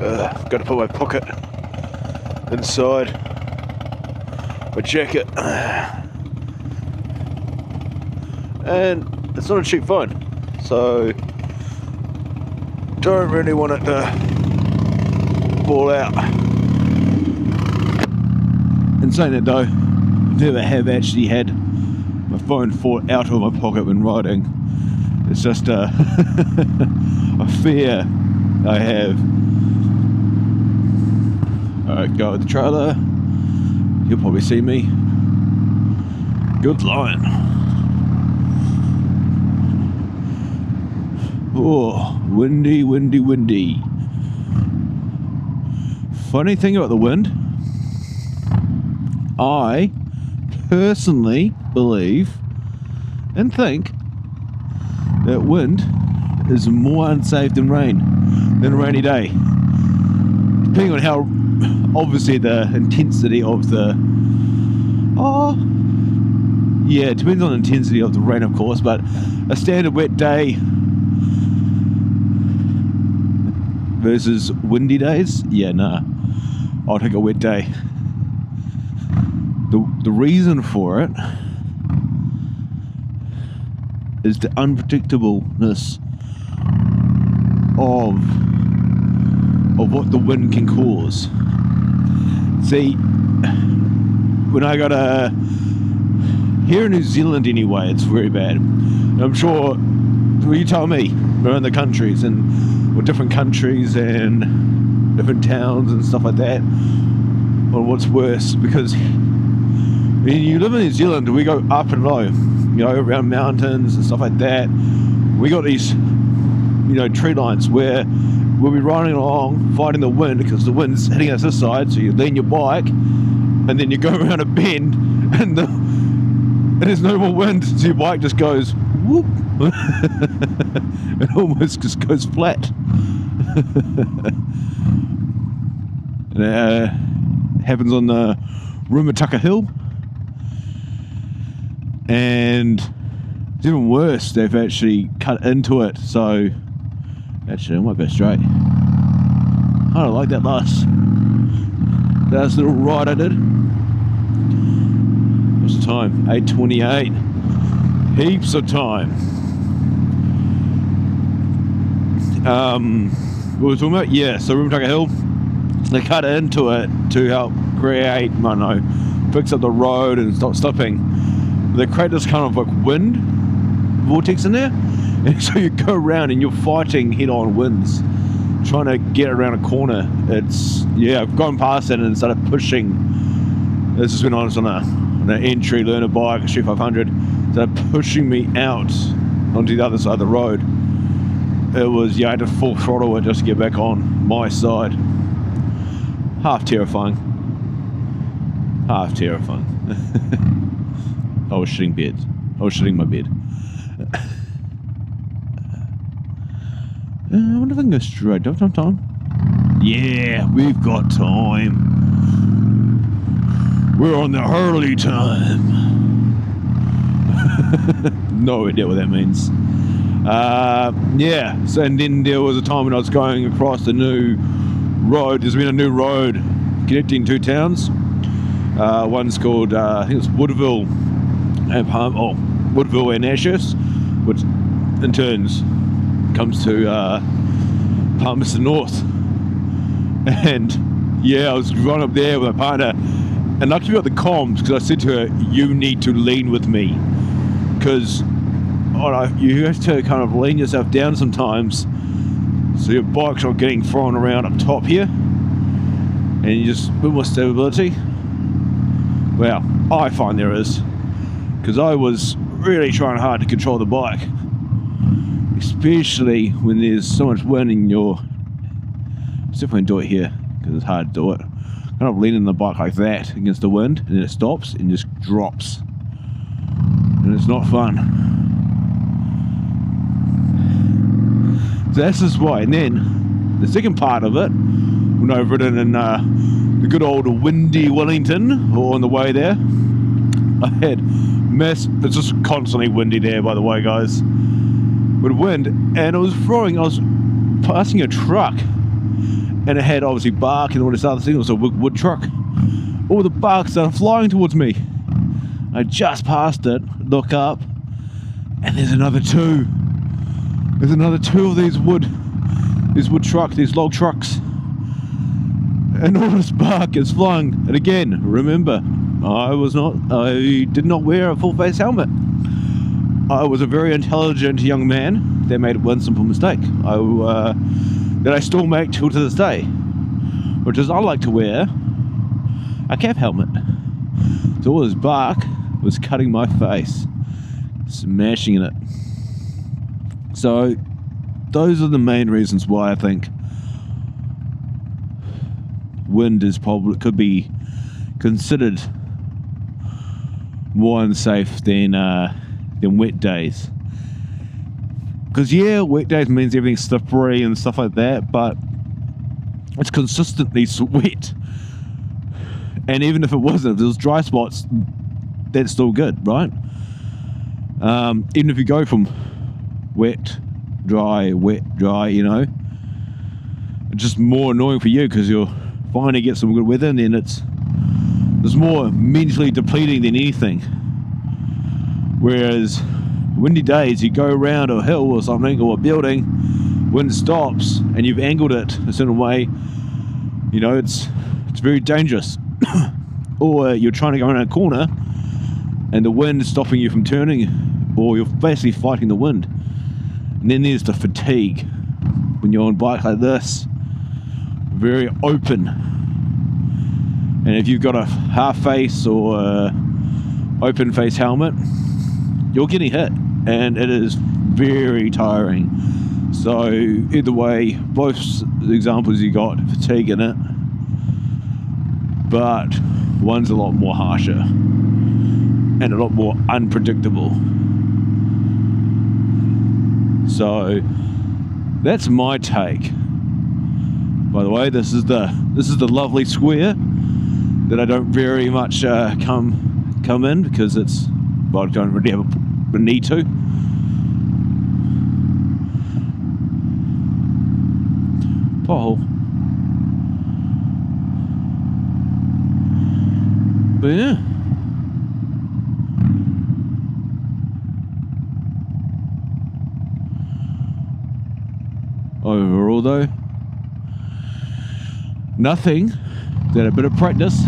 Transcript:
Got to put my pocket inside my jacket, and it's not a cheap phone, so don't really want it to fall out. In saying that though, never have actually had my phone fall out of my pocket when riding. It's just a fear I have. Alright, go with the trailer. You'll probably see me. Good line. Oh, windy, windy, windy. Funny thing about the wind, I personally believe and think that wind is more unsafe than rain, than a rainy day. Depending on how, obviously the intensity of the, it depends on the intensity of the rain of course, but a standard wet day versus windy days, I'll take a wet day. The reason for it is the unpredictableness of what the wind can cause. See, when I got here in New Zealand anyway, it's very bad. And I'm sure, well, you tell me, around the countries and different countries and different towns and stuff like that, on what's worse, because when you live in New Zealand, we go up and low, around mountains and stuff like that. We got these, tree lines where we'll be riding along, fighting the wind because the wind's hitting us this side, so you lean your bike, and then you go around a bend, and there's no more wind, so your bike just goes whoop. It almost just goes flat. And it happens on the Rumataka Hill. And it's even worse, they've actually cut into it, so actually I might go straight. I don't like that last little ride I did. What's the time? 8:28. Heaps of time. What was we talking about? Yeah, so Rumataka Hill, they cut into it to help create, fix up the road and stop stopping. They create this kind of like wind vortex in there, and so you go around and you're fighting head-on winds, trying to get around a corner. I've gone past it and started pushing. This is when I was on an entry learner bike, a Street 500, started pushing me out onto the other side of the road. It was, I had to full throttle it just to get back on my side. Half terrifying. I was shitting beds. I was shitting my bed. I wonder if I can go straight. Do I have time? Yeah, we've got time. We're on the Hurley time. No idea what that means. So and then there was a time when I was going across the new road. There's been a new road connecting two towns. One's called, I think it's Woodville and Woodville and Ashurst, which in turns comes to Palmerston North. And I was running up there with my partner, and luckily we got the comms, because I said to her, you need to lean with me, because you have to kind of lean yourself down sometimes so your bike's not getting thrown around up top here, and you just a bit more stability. Well, I find there is, because I was really trying hard to control the bike, especially when there's so much wind in your. Definitely do it here because it's hard to do it. Kind of leaning the bike like that against the wind, and then it stops and just drops, and it's not fun. So that's just why. And then the second part of it, when I've ridden in the good old windy Wellington, or on the way there, I had it's just constantly windy there, by the way, guys, with wind, and it was throwing. I was passing a truck, and it had obviously bark and all this other thing. It was a wood truck. All the bark started flying towards me. I just passed it, look up, and there's another two. There's another two of these wood trucks, these log trucks. And all this bark is flying. And again, remember, I did not wear a full face helmet. I was a very intelligent young man that made one simple mistake. That I still make till to this day, which is I like to wear a cap helmet. So all this bark was cutting my face, smashing in it. So those are the main reasons why I think wind could be considered more unsafe than wet days. Because yeah, wet days means everything's slippery and stuff like that, but it's consistently wet. And even if it wasn't, if there was dry spots, that's still good, right? Even if you go from wet, dry, you know, it's just more annoying for you because you're finally get some good weather, and then it's more mentally depleting than anything. Whereas windy days, you go around a hill or something, or a building, wind stops and you've angled it a certain way, you know, it's very dangerous. Or you're trying to go around a corner and the wind is stopping you from turning, or you're basically fighting the wind. And then there's the fatigue when you're on a bike like this, very open. And if you've got a half face or open face helmet, you're getting hit, and it is very tiring. So either way, both examples you got fatigue in it, but one's a lot more harsher and a lot more unpredictable. So that's my take. By the way, this is the lovely square that I don't very much come in because it's, well, I don't really have a need to. Pothole. But yeah. Overall though, nothing that a bit of practice